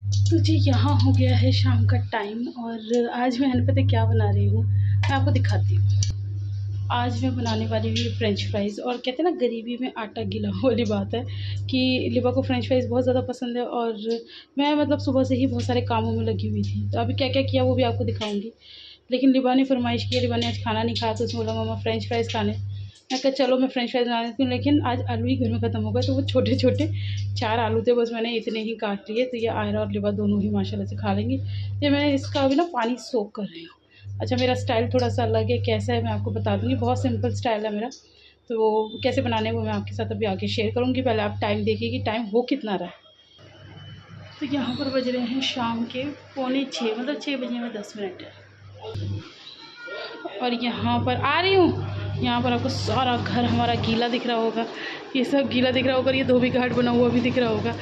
तो जी यहाँ हो गया है शाम का टाइम और आज मैं पता है क्या बना रही हूँ, मैं आपको दिखाती हूँ। आज मैं बनाने वाली हूँ फ्रेंच फ्राइज़। और कहते हैं ना, गरीबी में आटा गीला वाली बात है कि लिबा को फ्रेंच फ्राइज़ बहुत ज़्यादा पसंद है। और मैं मतलब सुबह से ही बहुत सारे कामों में लगी हुई थी, तो अभी क्या क्या किया वो भी आपको दिखाऊंगी। लेकिन लिबा ने फरमाइश की, लिबा ने आज खाना नहीं खाया, तो उसने बोला मम्मा फ्रेंच फ्राइज़ खाने। मैं कहा चलो मैं फ्रेंच फ्राइज़ बना देती हूँ, लेकिन आज आलू ही घर में ख़त्म हो गए, तो वो छोटे छोटे 4 आलू थे, बस मैंने इतने ही काट लिए। तो ये आयरा और लिबा दोनों ही माशाल्लाह से खा लेंगी। ये मैं इसका अभी ना पानी सोक कर रही हूँ। अच्छा, मेरा स्टाइल थोड़ा-सा अलग है, कैसा है मैं आपको बता दूँगी। बहुत सिंपल स्टाइल है मेरा, तो कैसे बनाने हैं वो मैं आपके साथ अभी आगे शेयर करूँगी। पहले आप टाइम देखिए कि टाइम हो कितना रहा है। तो यहाँ पर बज रहे हैं शाम के पौने 6, मतलब 6 बजे में 10 मिनट है। और यहाँ पर आ रही हूँ। यहाँ पर आपको सारा घर हमारा गीला दिख रहा होगा, ये सब गीला दिख रहा होगा, ये धोबी घाट बना हुआ भी दिख रहा होगा।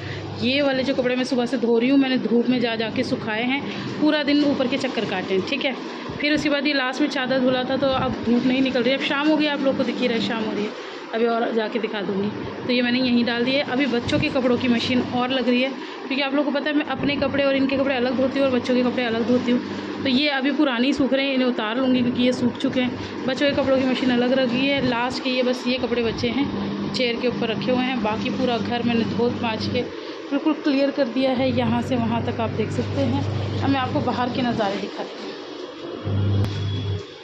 ये वाले जो कपड़े मैं सुबह से धो रही हूँ, मैंने धूप में जा के सुखाए हैं, पूरा दिन ऊपर के चक्कर काटे हैं, ठीक है। फिर उसके बाद ये लास्ट में चादर धुला था, तो अब धूप नहीं निकल रही है, अब शाम हो गई, आप लोग को दिख ही रहा है शाम हो रही है। अभी और जाके दिखा दूँगी। तो ये मैंने यहीं डाल दिए। अभी बच्चों के कपड़ों की मशीन और लग रही है, क्योंकि आप लोगों को पता है मैं अपने कपड़े और इनके कपड़े अलग धोती हूँ और बच्चों के कपड़े अलग धोती हूँ। तो ये अभी पुराने ही सूख रहे हैं, इन्हें उतार लूँगी क्योंकि ये सूख चुके हैं। बच्चों के कपड़ों की मशीन अलग रखी है। लास्ट के ये बस ये कपड़े बचे हैं, चेयर के ऊपर रखे हुए हैं। बाकी पूरा घर मैंने धो पोंछ के बिल्कुल क्लियर कर दिया है, यहाँ से वहाँ तक आप देख सकते हैं। अब मैं आपको बाहर के नज़ारे दिखाती हूँ।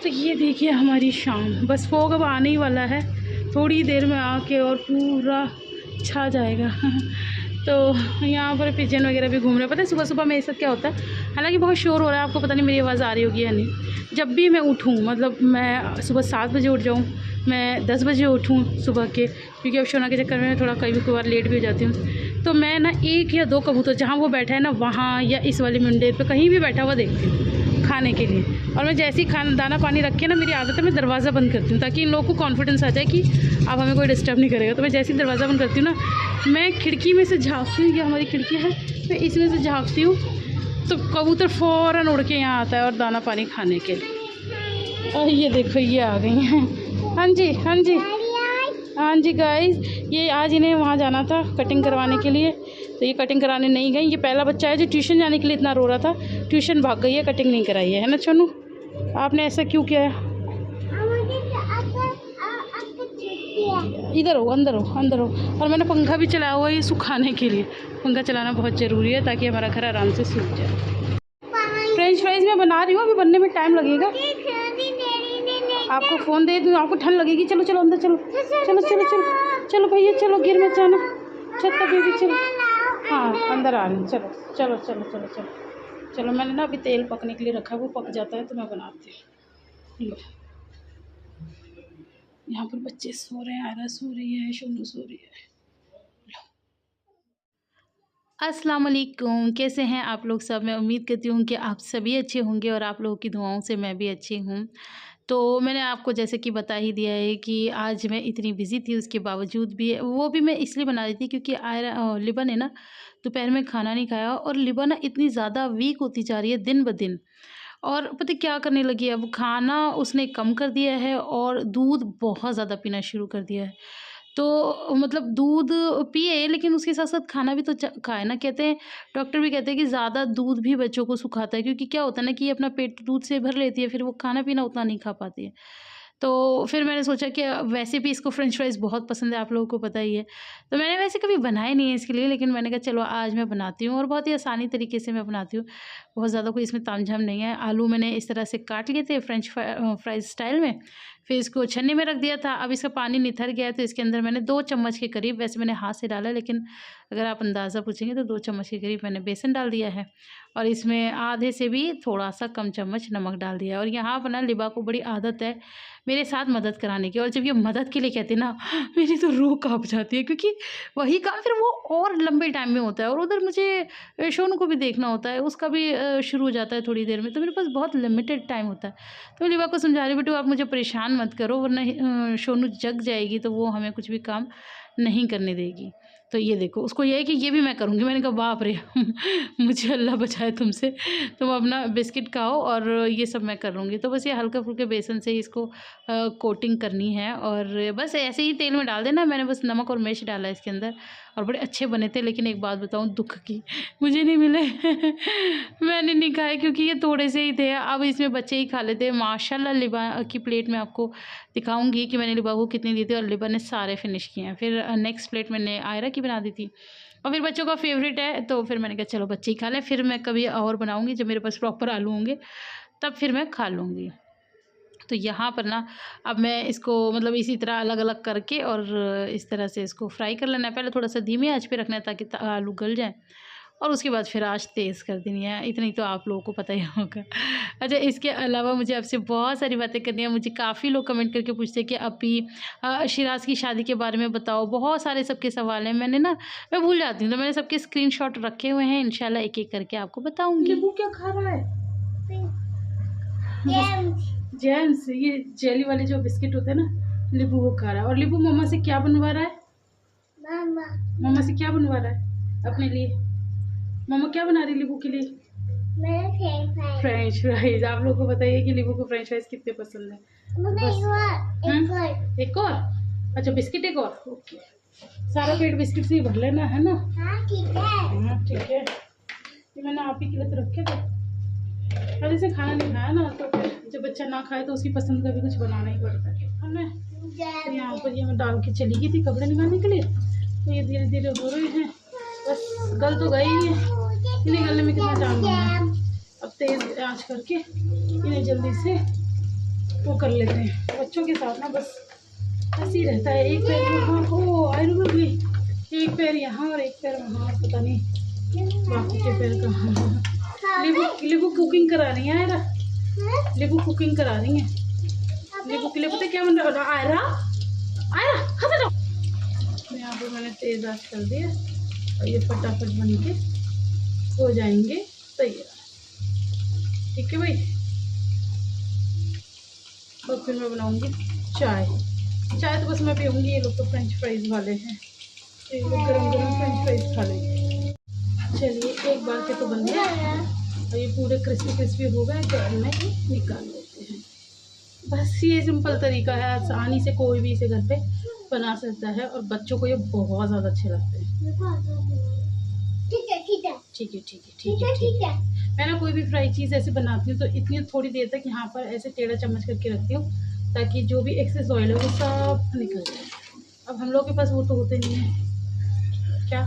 तो ये देखिए हमारी शाम, बस फोग अब आने ही वाला है, थोड़ी देर में आके और पूरा छा जाएगा। तो यहाँ पर पिजन वगैरह भी घूम रहे हैं। पता है सुबह सुबह मेरे साथ क्या होता है, हालांकि बहुत शोर हो रहा है, आपको पता नहीं मेरी आवाज़ आ रही होगी या नहीं। जब भी मैं उठूँ, मतलब मैं सुबह 7 बजे उठ जाऊँ, मैं 10 बजे उठूँ सुबह के, क्योंकि अब शोना के चक्कर में थोड़ा कभी कभार लेट भी हो जाती हूँ, तो मैं ना 1 या 2 कबूतर जहाँ वो बैठा है ना, वहाँ या इस वाली मंडेर पर कहीं भी बैठा हुआ देखती हूँ खाने के लिए। और मैं जैसे ही खाना दाना पानी रख के ना, मेरी आदत है मैं दरवाज़ा बंद करती हूँ, ताकि इन लोगों को कॉन्फिडेंस आ जाए कि अब हमें कोई डिस्टर्ब नहीं करेगा। तो मैं जैसे ही दरवाज़ा बंद करती हूँ ना, मैं खिड़की में से झाँकती हूँ, ये हमारी खिड़की है, मैं इसमें से झाँकती हूँ, तो कबूतर फ़ौरन उड़ के यहाँ आता है और दाना पानी खाने के लिए। और ये देखो ये आ गई हैं। हाँ जी हाँ जी हाँ जी गाइस, ये आज इन्हें वहाँ जाना था कटिंग करवाने के लिए, तो ये कटिंग कराने नहीं गई। ये पहला बच्चा है जो ट्यूशन जाने के लिए इतना रो रहा था, ट्यूशन भाग गई है, कटिंग नहीं कराई है ना छोनू? आपने ऐसा क्यों किया है? इधर हो, अंदर हो, अंदर हो। और मैंने पंखा भी चलाया हुआ है ये सुखाने के लिए। पंखा चलाना बहुत ज़रूरी है ताकि हमारा घर आराम से सूख जाए। फ्रेंच फ्राइज़ मैं बना रही हूँ, अभी बनने में टाइम लगेगा। आपको फ़ोन दे दूँ, आपको ठंड लगेगी। चलो चलो अंदर चलो, चलो चलो चलो चलो भैया चलो, गिर मत जाना, छत तक भी चलो। हाँ अंदर आ रही हूँ, चलो चलो चलो चलो चलो चलो। मैंने ना अभी तेल पकने के लिए रखा है, वो पक जाता है तो मैं बनाती हूँ। लो, यहाँ पर बच्चे सो रहे हैं, आयरा सो रही है, शोनू सो रही है। अस्सलाम वालेकुम, कैसे हैं आप लोग सब? मैं उम्मीद करती हूँ कि आप सभी अच्छे होंगे और आप लोगों की दुआओं से मैं भी अच्छी हूँ। तो मैंने आपको जैसे कि बता ही दिया है कि आज मैं इतनी बिज़ी थी, उसके बावजूद भी वो भी मैं इसलिए बना रही थी क्योंकि लिबा ने ना दोपहर में खाना नहीं खाया, और लिबा ना इतनी ज़्यादा वीक होती जा रही है दिन ब दिन। और पता है क्या करने लगी है, अब खाना उसने कम कर दिया है और दूध बहुत ज़्यादा पीना शुरू कर दिया है। तो मतलब दूध पिए, लेकिन उसके साथ-साथ खाना भी तो खाए ना। कहते हैं, डॉक्टर भी कहते हैं कि ज़्यादा दूध भी बच्चों को सुखाता है, क्योंकि क्या होता है ना कि ये अपना पेट दूध से भर लेती है, फिर वो खाना-पीना उतना नहीं खा पाती है। तो फिर मैंने सोचा कि वैसे भी इसको फ्रेंच फ्राइज़ बहुत पसंद है, आप लोगों को पता ही है। तो मैंने वैसे कभी बनाए नहीं है इसके लिए, लेकिन मैंने कहा चलो आज मैं बनाती हूँ, और बहुत ही आसानी तरीके से मैं बनाती हूँ। बहुत ज़्यादा कोई इसमें तामझाम नहीं है। आलू मैंने इस तरह से काट लिए थे फ्राइज़ स्टाइल में, फिर इसको छन्नी में रख दिया था। अब इसका पानी निथर गया है, तो इसके अंदर मैंने 2 चम्मच के करीब, वैसे मैंने हाथ से डाला, लेकिन अगर आप अंदाज़ा पूछेंगे तो 2 चम्मच के करीब मैंने बेसन डाल दिया है, और इसमें आधे से भी थोड़ा-सा कम चम्मच नमक डाल दिया है। और यहाँ पर ना लिबा को बड़ी आदत है मेरे साथ मदद कराने की, और जब ये मदद के लिए कहते हैं ना, मेरी तो रूह काँप जाती है, क्योंकि वही काम फिर वो और लंबे टाइम में होता है, और उधर मुझे शोनू को भी देखना होता है, उसका भी शुरू हो जाता है थोड़ी देर में, तो मेरे पास बहुत लिमिटेड टाइम होता है। तो मैं लिबा को समझा रही हूँ, बेटू आप मुझे परेशान मत करो, वरना शोनू जग जाएगी तो वो हमें कुछ भी काम नहीं करने देगी। तो ये देखो, उसको ये है कि ये भी मैं करूँगी। मैंने कहा बाप रे! मुझे अल्लाह बचाए तुमसे, तुम अपना बिस्किट खाओ और ये सब मैं कर लूँगी। तो बस ये हल्के-फुल्के बेसन से ही इसको कोटिंग करनी है, और बस ऐसे ही तेल में डाल देना। मैंने बस नमक और मिर्च डाला है इसके अंदर, और बड़े अच्छे बने थे। लेकिन एक बात बताऊँ दुख की, मुझे नहीं मिले मैंने नहीं खाए क्योंकि ये थोड़े से ही थे। अब इसमें बच्चे ही खा लेते हैं माशाल्लाह। लिबा की प्लेट में आपको दिखाऊंगी कि मैंने लिबा को कितनी दी थी और लिबा ने सारे फिनिश किए हैं। फिर नेक्स्ट प्लेट मैंने आयरा की बना दी थी और फिर बच्चों का फेवरेट है तो फिर मैंने कहा चलो बच्चे ही खा लें। फिर मैं कभी और बनाऊँगी जब मेरे पास प्रॉपर आलू होंगे तब फिर मैं खा लूँगी। तो यहाँ पर ना अब मैं इसको मतलब इसी तरह अलग अलग करके और इस तरह से इसको फ्राई कर लेना है। पहले थोड़ा सा धीमी आंच पे रखना है ताकि आलू गल जाए और उसके बाद फिर आंच तेज़ कर देनी है। इतनी तो आप लोगों को पता ही होगा। अच्छा, इसके अलावा मुझे आपसे बहुत सारी बातें करनी है। मुझे काफ़ी लोग कमेंट करके पूछते हैं कि अभी शिराज की शादी के बारे में बताओ। बहुत सारे सबके सवाल हैं। मैं भूल जाती हूँ तो मैंने सबके स्क्रीनशॉट रखे हुए हैं। इंशाल्लाह एक एक करके आपको बताऊँगी। नींबू क्या खा रहा है? जेम्स, ये जेली वाले जो बिस्किट होते हैं ना, लिबू वो खा रहा है। और लिबू मम्मा से क्या बनवा रहा है? मम्मा से क्या बनवा रहा है अपने लिए? मम्मा क्या बना रही है लिबू के लिए? French fries. आप लोगों को बताइए कि लिबू को फ्रेंच फ्राइज कितने पसंद है। एक और? अच्छा, बिस्किट एक और। ओके, सारा पेट बिस्किट से ही भर लेना है ना? हाँ ठीक है। ये मैंने आप ही के लिए तो रखे थे। और इसे खाना नहीं खाया ना तो फिर जब बच्चा ना खाए तो उसकी पसंद का भी कुछ बनाना ही पड़ता है हमें। तो यहाँ पर ये मैं डाल के चली गई थी कपड़े निकालने के लिए। तो ये धीरे धीरे हो रहे हैं, बस गल तो गई ही है। इन्हें गलने में कितना टाइम लगेगा। अब तेज आंच करके इन्हें जल्दी से वो कर लेते हैं। बच्चों के साथ ना बस ऐसे ही रहता है। एक पैर वहाँ हो आयरन भी, एक पैर यहाँ और एक पैर वहाँ, पता नहीं बाकी के पैर कहाँ। लिबू कुकिंग करा रही है आयरा। लिबू कुकिंग करा रही है। लिबू के लिए पता क्या बन रहा है? आयरा आयरा खा जाओ। यहाँ पर मैंने तेज आंच कर दिया और ये फटाफट बन के हो जाएंगे तैयार। ठीक है भाई। और फिर मैं बनाऊंगी चाय। चाय तो बस मैं पीऊँगी। ये लोग तो फ्रेंच फ्राइज वाले हैं, तो ये लोग गरम गरम फ्रेंच फ्राइज खा लेंगे। चलिए एक बार के तो बन गया और ये पूरे क्रिस्पी क्रिस्पी हो गए तो मैं निकाल लेते हैं। बस ये सिंपल तरीका है, आसानी से कोई भी इसे घर पे बना सकता है और बच्चों को ये बहुत ज़्यादा अच्छे लगते हैं। ठीक है। मैं ना कोई भी फ्राई चीज़ ऐसे बनाती हूँ तो इतनी थोड़ी देर तक यहाँ पर ऐसे टेढ़ा चम्मच करके रखती हूँ ताकि जो भी एक्सेस ऑयल है वो सब निकल जाए। अब हम लोग के पास वो तो होते नहीं है। क्या,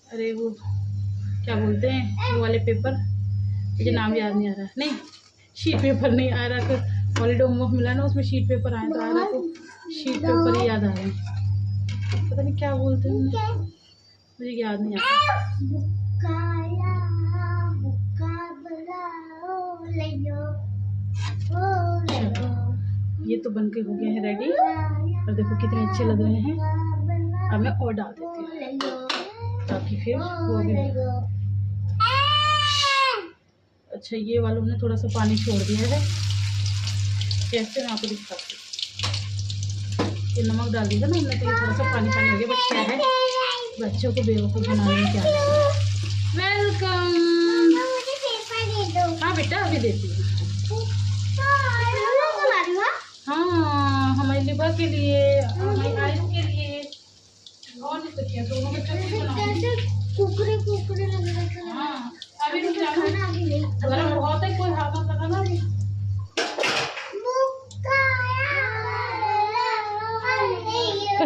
अरे वो क्या बोलते हैं वो वाले पेपर, मुझे नाम याद नहीं आ रहा। नहीं, शीट पेपर नहीं आ रहा। तो हॉलीडे होमवर्क मिला ना, उसमें शीट पेपर आए तो आ रहा तो शीट पेपर ही याद आ रहा है। पता नहीं क्या बोलते हैं, मुझे याद नहीं आ रहा। ये तो बनके हो गया है रेडी और देखो कितने अच्छे लग रहे हैं। अब मैं और डाल देती हूँ ताकि फिर वो भी। अच्छा, ये वालों ने थोड़ा सा पानी छोड़ दिया है। कैसे मैं आपको दिखाती हूँ। ये नमक डाल दीजिए ना हमने, तो ये थोड़ा सा पानी पानी हो गया। बट क्या है, बच्चों को बेवकूफ़ बनाने में क्या है। वेलकम। हाँ बेटा, अभी देती हूँ। हाँ, हमारी लिबा के लिए, हमारी आयु के लिए और नहीं तो क्या, दोनों बच्चों को बनाऊंगी। हाँ, अभी रुक जाओ, गरम बहुत है, कोई हाथ मत लगाना अभी।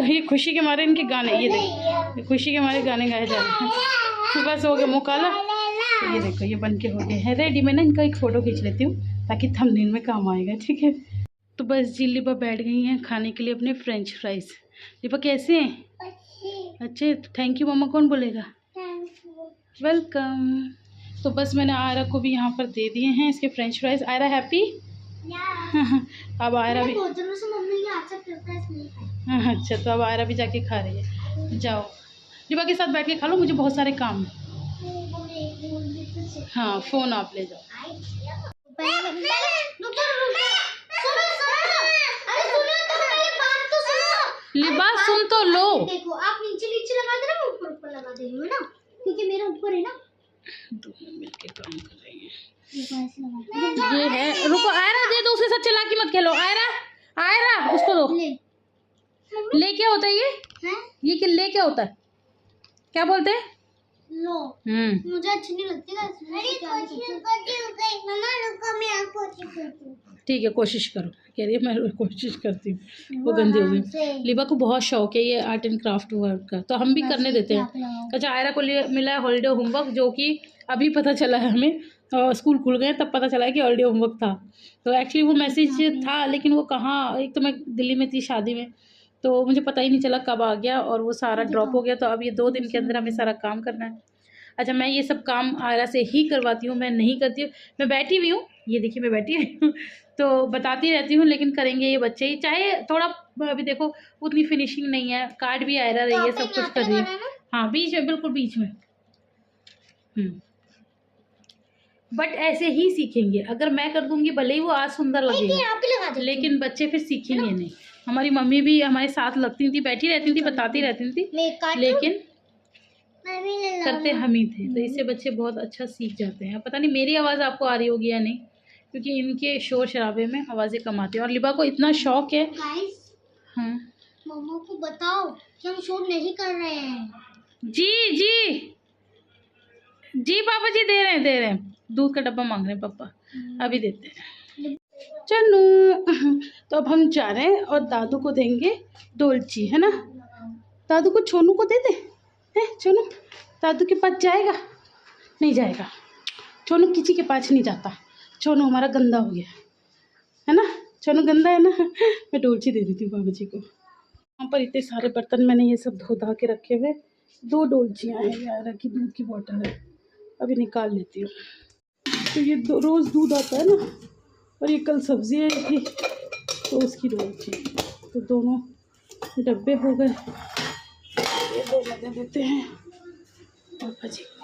ये खुशी के मारे इनके गाने, ये देखो खुशी के मारे गाने गाए जा रहे हैं। बस हो गया मुँह काला। तो ये देखो ये बन के हो गए हैं रेडी। मैं ना इनका एक फ़ोटो खींच लेती हूँ ताकि थंबनेल में काम आएगा। ठीक है, तो बस जी लिबा बैठ गई हैं खाने के लिए अपने फ्रेंच फ्राइज। लिबा कैसे हैं? अच्छे। थैंक यू मम्मा कौन बोलेगा? वेलकम। तो बस मैंने आयरा को भी यहाँ पर दे दिए हैं इसके फ्रेंच फ्राइज। आयरा हैप्पी? अब आयरा भी, अच्छा तो अब आयरा भी जाके खा रही है। जाओ लिबा के साथ बैठ के खा लो, मुझे बहुत सारे काम है। हाँ, फ़ोन आप ले जाओ। लिबा सुन तो लो। देखो आप नीचे नीचे लगा दे ना, ऊपर ऊपर लगा दे रही हो ना, क्योंकि मेरा ऊपर है ना। दोनों मिलके काम कर रही हैं। ये है, रुको आयरा दे दो, उसके साथ चालाकी मत खेलो। आयरा आयरा उसको दो। ले क्या होता है ये? ये क्या ले क्या होता है, क्या बोलते हैं? लो मुझे अच्छी नहीं लगती। ठीक है, कोशिश करो। कह रही है मैं कोशिश करती हूँ। वो गंदी हो गई। लिबा को बहुत शौक है ये आर्ट एंड क्राफ्ट वर्क का, तो हम भी करने देते हैं। अच्छा, आयरा को मिला है हॉलीडे होमवर्क, जो कि अभी पता चला है हमें, स्कूल खुल गए तब पता चला है कि हॉलीडे होमवर्क था। तो एक्चुअली वो मैसेज था, लेकिन वो कहाँ, एक तो मैं दिल्ली में थी शादी में, तो मुझे पता ही नहीं चला कब आ गया, और वो सारा ड्रॉप हो गया। तो अब ये 2 दिन के अंदर हमें सारा काम करना है। अच्छा, मैं ये सब काम आयरा से ही करवाती हूँ, मैं नहीं करती हूँ। मैं बैठी हुई हूँ, ये देखिए मैं बैठी हुई हूँ तो बताती रहती हूँ, लेकिन करेंगे ये बच्चे ही। चाहे थोड़ा अभी देखो उतनी फिनिशिंग नहीं है, कार्ड भी आयरा रही है, सब कुछ कर रही है। हाँ, बीच में, बिल्कुल बीच में। बट ऐसे ही सीखेंगे। अगर मैं कर दूंगी, भले ही वो आज सुंदर लगेगा, लेकिन बच्चे फिर सीखेंगे नहीं। हमारी मम्मी भी हमारे साथ लगती थी, बैठी रहती थी, बताती रहती थी, लेकिन करते हम ही थे। तो इससे बच्चे बहुत अच्छा सीख जाते हैं। पता नहीं मेरी आवाज़ आपको आ रही होगी या नहीं, क्योंकि इनके शोर शराबे में आवाज़ें कम आती हैं। और लिबा को इतना शौक है। हाँ, मम्मा को बताओ कि हम शोर नहीं कर रहे हैं। जी जी जी पापा जी, दे रहे हैं। दूध का डब्बा मांग रहे हैं पापा, अभी देते हैं। चलो, तो अब हम जा रहे हैं और दादू को देंगे डोलची, है ना? दादू को छोनू को दे दे। है छोनू दादू के पास जाएगा? नहीं जाएगा। छोनू किसी के पास नहीं जाता। छोनू हमारा गंदा हो गया है ना, छोनू गंदा है ना। मैं डोलची दे देती हूँ बाबा जी को। वहाँ पर इतने सारे बर्तन मैंने ये सब धो धा के रखे हुए। 2 डोलचियाँ हैं, यार की दूध की बोतल है, अभी निकाल लेती हूँ। तो ये रोज़ दूध आता है ना, और ये कल सब्ज़ी आई थी तो उसकी डोलची, तो दोनों डब्बे हो गए। ये 2 दे देते हैं पापा जी को।